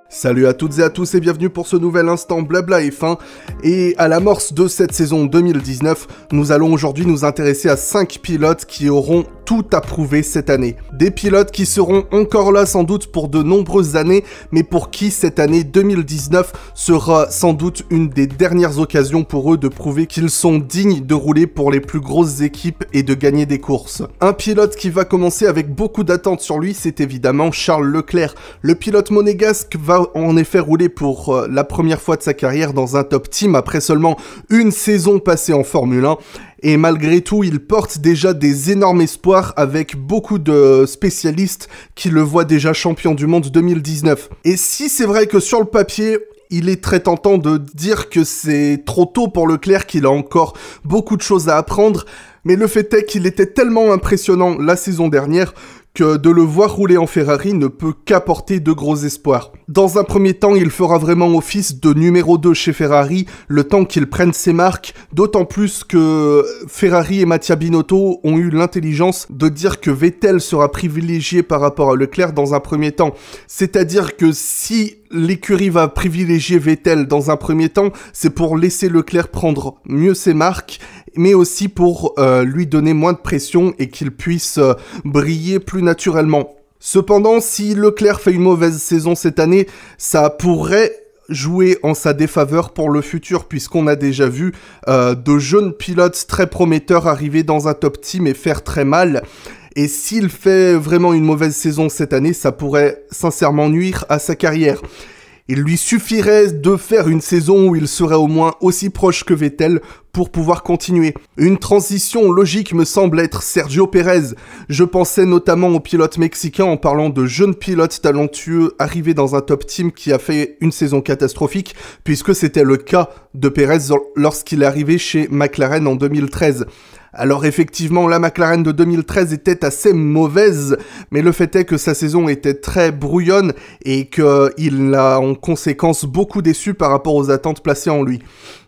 Salut à toutes et à tous et bienvenue pour ce nouvel instant Blabla F1. Et à l'amorce de cette saison 2019, nous allons aujourd'hui nous intéresser à 5 pilotes qui auront tout à prouver cette année. Des pilotes qui seront encore là sans doute pour de nombreuses années, mais pour qui cette année 2019 sera sans doute une des dernières occasions pour eux de prouver qu'ils sont dignes de rouler pour les plus grosses équipes et de gagner des courses. Un pilote qui va commencer avec beaucoup d'attentes sur lui, c'est évidemment Charles Leclerc. Le pilote monégasque va en effet rouler pour la première fois de sa carrière dans un top team après seulement une saison passée en Formule 1. Et malgré tout, il porte déjà des énormes espoirs avec beaucoup de spécialistes qui le voient déjà champion du monde 2019. Et si c'est vrai que sur le papier, il est très tentant de dire que c'est trop tôt pour Leclerc, qu'il a encore beaucoup de choses à apprendre, mais le fait est qu'il était tellement impressionnant la saison dernière que de le voir rouler en Ferrari ne peut qu'apporter de gros espoirs. Dans un premier temps, il fera vraiment office de numéro 2 chez Ferrari, le temps qu'il prenne ses marques, d'autant plus que Ferrari et Mattia Binotto ont eu l'intelligence de dire que Vettel sera privilégié par rapport à Leclerc dans un premier temps. C'est-à-dire que si l'écurie va privilégier Vettel dans un premier temps, c'est pour laisser Leclerc prendre mieux ses marques, mais aussi pour lui donner moins de pression et qu'il puisse briller plus naturellement. Cependant, si Leclerc fait une mauvaise saison cette année, ça pourrait jouer en sa défaveur pour le futur, puisqu'on a déjà vu de jeunes pilotes très prometteurs arriver dans un top team et faire très mal. Et s'il fait vraiment une mauvaise saison cette année, ça pourrait sincèrement nuire à sa carrière. Il lui suffirait de faire une saison où il serait au moins aussi proche que Vettel pour pouvoir continuer. Une transition logique me semble être Sergio Pérez. Je pensais notamment au pilote mexicain en parlant de jeunes pilotes talentueux arrivés dans un top team qui a fait une saison catastrophique, puisque c'était le cas de Pérez lorsqu'il est arrivé chez McLaren en 2013. Alors effectivement, la McLaren de 2013 était assez mauvaise, mais le fait est que sa saison était très brouillonne et qu'il a en conséquence beaucoup déçu par rapport aux attentes placées en lui.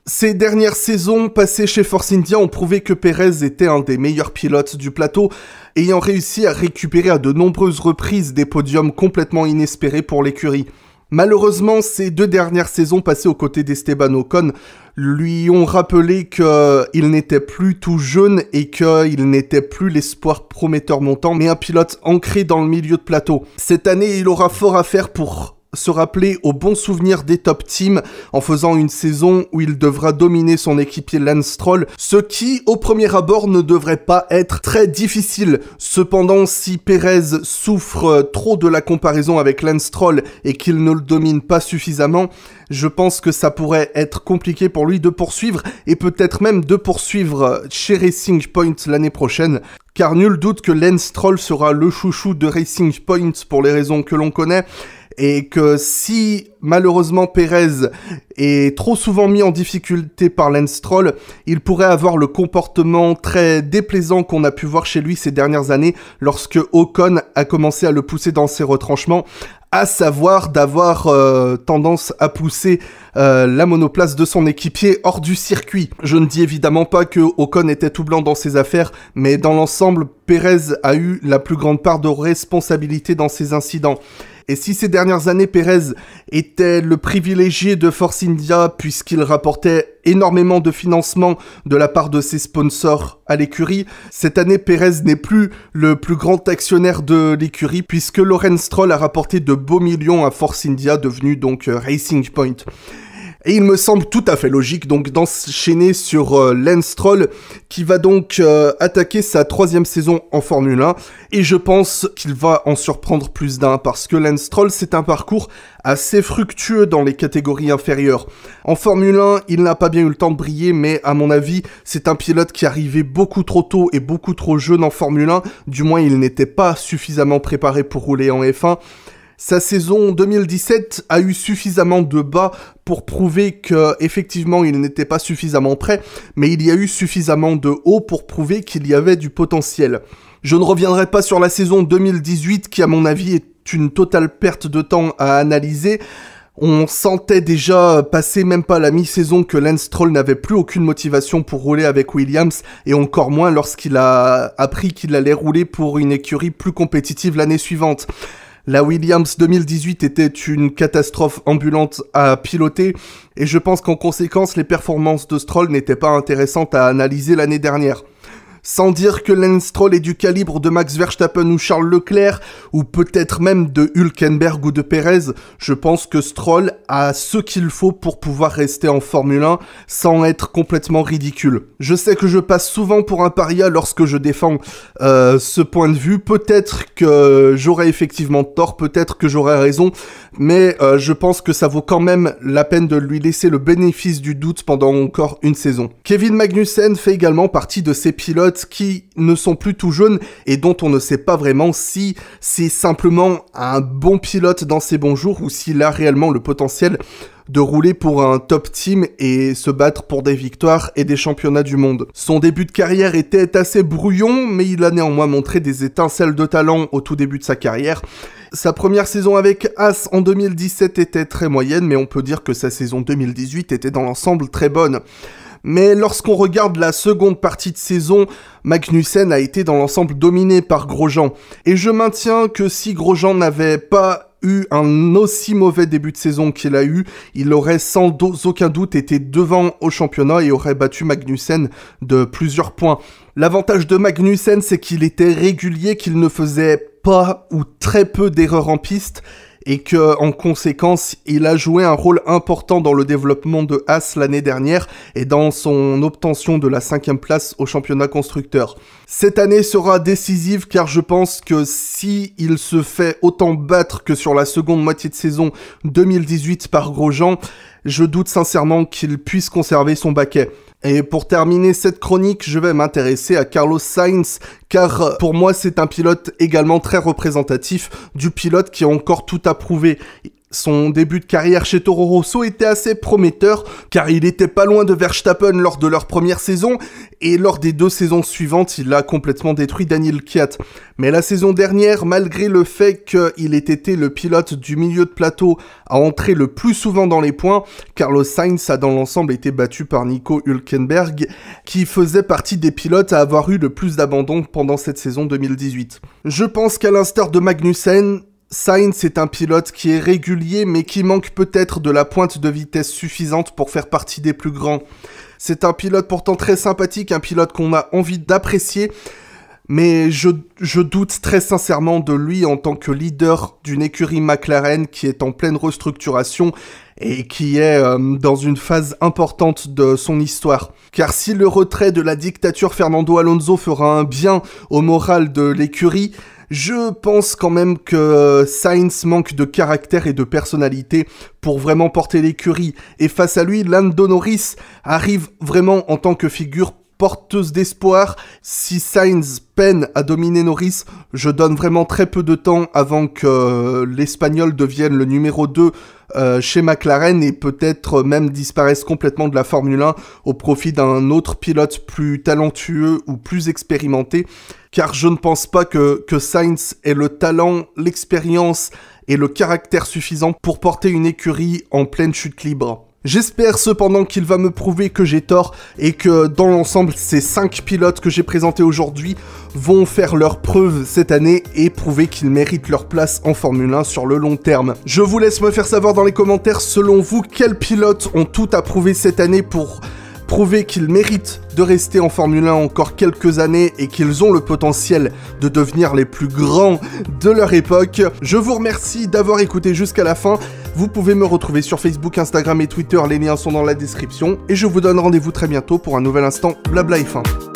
Ces dernières saisons passées chez Force India ont prouvé que Pérez était un des meilleurs pilotes du plateau, ayant réussi à récupérer à de nombreuses reprises des podiums complètement inespérés pour l'écurie. Malheureusement, ces 2 dernières saisons passées aux côtés d'Esteban Ocon lui ont rappelé qu'il n'était plus tout jeune et qu'il n'était plus l'espoir prometteur montant, mais un pilote ancré dans le milieu de plateau. Cette année, il aura fort à faire pour se rappeler aux bons souvenirs des top teams en faisant une saison où il devra dominer son équipier Lance Stroll, ce qui, au premier abord, ne devrait pas être très difficile. Cependant, si Pérez souffre trop de la comparaison avec Lance Stroll et qu'il ne le domine pas suffisamment, je pense que ça pourrait être compliqué pour lui de poursuivre et peut-être même de poursuivre chez Racing Point l'année prochaine, car nul doute que Lance Stroll sera le chouchou de Racing Point pour les raisons que l'on connaît, et que si malheureusement Pérez est trop souvent mis en difficulté par Lance Stroll, il pourrait avoir le comportement très déplaisant qu'on a pu voir chez lui ces dernières années lorsque Ocon a commencé à le pousser dans ses retranchements, à savoir d'avoir tendance à pousser la monoplace de son équipier hors du circuit. Je ne dis évidemment pas que Ocon était tout blanc dans ses affaires, mais dans l'ensemble, Pérez a eu la plus grande part de responsabilité dans ces incidents. Et si ces dernières années, Pérez était le privilégié de Force India puisqu'il rapportait énormément de financement de la part de ses sponsors à l'écurie, cette année, Pérez n'est plus le plus grand actionnaire de l'écurie puisque Lawrence Stroll a rapporté de beaux millions à Force India, devenu donc Racing Point. Et il me semble tout à fait logique donc d'enchaîner sur Lance Stroll qui va donc attaquer sa 3e saison en Formule 1 et je pense qu'il va en surprendre plus d'un parce que Lance Stroll c'est un parcours assez fructueux dans les catégories inférieures. En Formule 1, il n'a pas bien eu le temps de briller mais à mon avis c'est un pilote qui arrivait beaucoup trop tôt et beaucoup trop jeune en Formule 1, du moins il n'était pas suffisamment préparé pour rouler en F1. Sa saison 2017 a eu suffisamment de bas pour prouver qu'effectivement il n'était pas suffisamment prêt, mais il y a eu suffisamment de hauts pour prouver qu'il y avait du potentiel. Je ne reviendrai pas sur la saison 2018 qui à mon avis est une totale perte de temps à analyser. On sentait déjà passer même pas la mi-saison que Lance Stroll n'avait plus aucune motivation pour rouler avec Williams, et encore moins lorsqu'il a appris qu'il allait rouler pour une écurie plus compétitive l'année suivante. La Williams 2018 était une catastrophe ambulante à piloter, et je pense qu'en conséquence, les performances de Stroll n'étaient pas intéressantes à analyser l'année dernière. Sans dire que Lance Stroll est du calibre de Max Verstappen ou Charles Leclerc, ou peut-être même de Hülkenberg ou de Perez, je pense que Stroll a ce qu'il faut pour pouvoir rester en Formule 1 sans être complètement ridicule. Je sais que je passe souvent pour un paria lorsque je défends ce point de vue, peut-être que j'aurais effectivement tort, peut-être que j'aurais raison, mais je pense que ça vaut quand même la peine de lui laisser le bénéfice du doute pendant encore une saison. Kevin Magnussen fait également partie de ces pilotes qui ne sont plus tout jeunes et dont on ne sait pas vraiment si c'est simplement un bon pilote dans ses bons jours ou s'il a réellement le potentiel de rouler pour un top team et se battre pour des victoires et des championnats du monde. Son début de carrière était assez brouillon, mais il a néanmoins montré des étincelles de talent au tout début de sa carrière. Sa première saison avec Haas en 2017 était très moyenne, mais on peut dire que sa saison 2018 était dans l'ensemble très bonne. Mais lorsqu'on regarde la seconde partie de saison, Magnussen a été dans l'ensemble dominé par Grosjean. Et je maintiens que si Grosjean n'avait pas eu un aussi mauvais début de saison qu'il a eu, il aurait sans aucun doute été devant au championnat et aurait battu Magnussen de plusieurs points. L'avantage de Magnussen, c'est qu'il était régulier, qu'il ne faisait pas ou très peu d'erreurs en piste, et que, en conséquence, il a joué un rôle important dans le développement de Haas l'année dernière et dans son obtention de la 5e place au championnat constructeur. Cette année sera décisive car je pense que si il se fait autant battre que sur la seconde moitié de saison 2018 par Grosjean, je doute sincèrement qu'il puisse conserver son baquet. Et pour terminer cette chronique, je vais m'intéresser à Carlos Sainz, car pour moi c'est un pilote également très représentatif du pilote qui a encore tout à prouver. Son début de carrière chez Toro Rosso était assez prometteur, car il était pas loin de Verstappen lors de leur première saison, et lors des 2 saisons suivantes, il a complètement détruit Daniel Kvyat. Mais la saison dernière, malgré le fait qu'il ait été le pilote du milieu de plateau à entrer le plus souvent dans les points, Carlos Sainz a dans l'ensemble été battu par Nico Hülkenberg, qui faisait partie des pilotes à avoir eu le plus d'abandon pendant cette saison 2018. Je pense qu'à l'instar de Magnussen, Sainz est un pilote qui est régulier mais qui manque peut-être de la pointe de vitesse suffisante pour faire partie des plus grands. C'est un pilote pourtant très sympathique, un pilote qu'on a envie d'apprécier, mais je doute très sincèrement de lui en tant que leader d'une écurie McLaren qui est en pleine restructuration et qui est dans une phase importante de son histoire. Car si le retrait de la dictature Fernando Alonso fera un bien au moral de l'écurie, je pense quand même que Sainz manque de caractère et de personnalité pour vraiment porter l'écurie. Et face à lui, Lando Norris arrive vraiment en tant que figure porteuse d'espoir. Si Sainz peine à dominer Norris, je donne vraiment très peu de temps avant que l'Espagnol devienne le numéro 2 chez McLaren et peut-être même disparaisse complètement de la Formule 1 au profit d'un autre pilote plus talentueux ou plus expérimenté, car je ne pense pas que Sainz ait le talent, l'expérience et le caractère suffisant pour porter une écurie en pleine chute libre. J'espère cependant qu'il va me prouver que j'ai tort et que dans l'ensemble, ces 5 pilotes que j'ai présentés aujourd'hui vont faire leurs preuves cette année et prouver qu'ils méritent leur place en Formule 1 sur le long terme. Je vous laisse me faire savoir dans les commentaires, selon vous, quels pilotes ont tout à prouver cette année pour prouver qu'ils méritent de rester en Formule 1 encore quelques années et qu'ils ont le potentiel de devenir les plus grands de leur époque. Je vous remercie d'avoir écouté jusqu'à la fin. Vous pouvez me retrouver sur Facebook, Instagram et Twitter, les liens sont dans la description. Et je vous donne rendez-vous très bientôt pour un nouvel instant Blabla F1.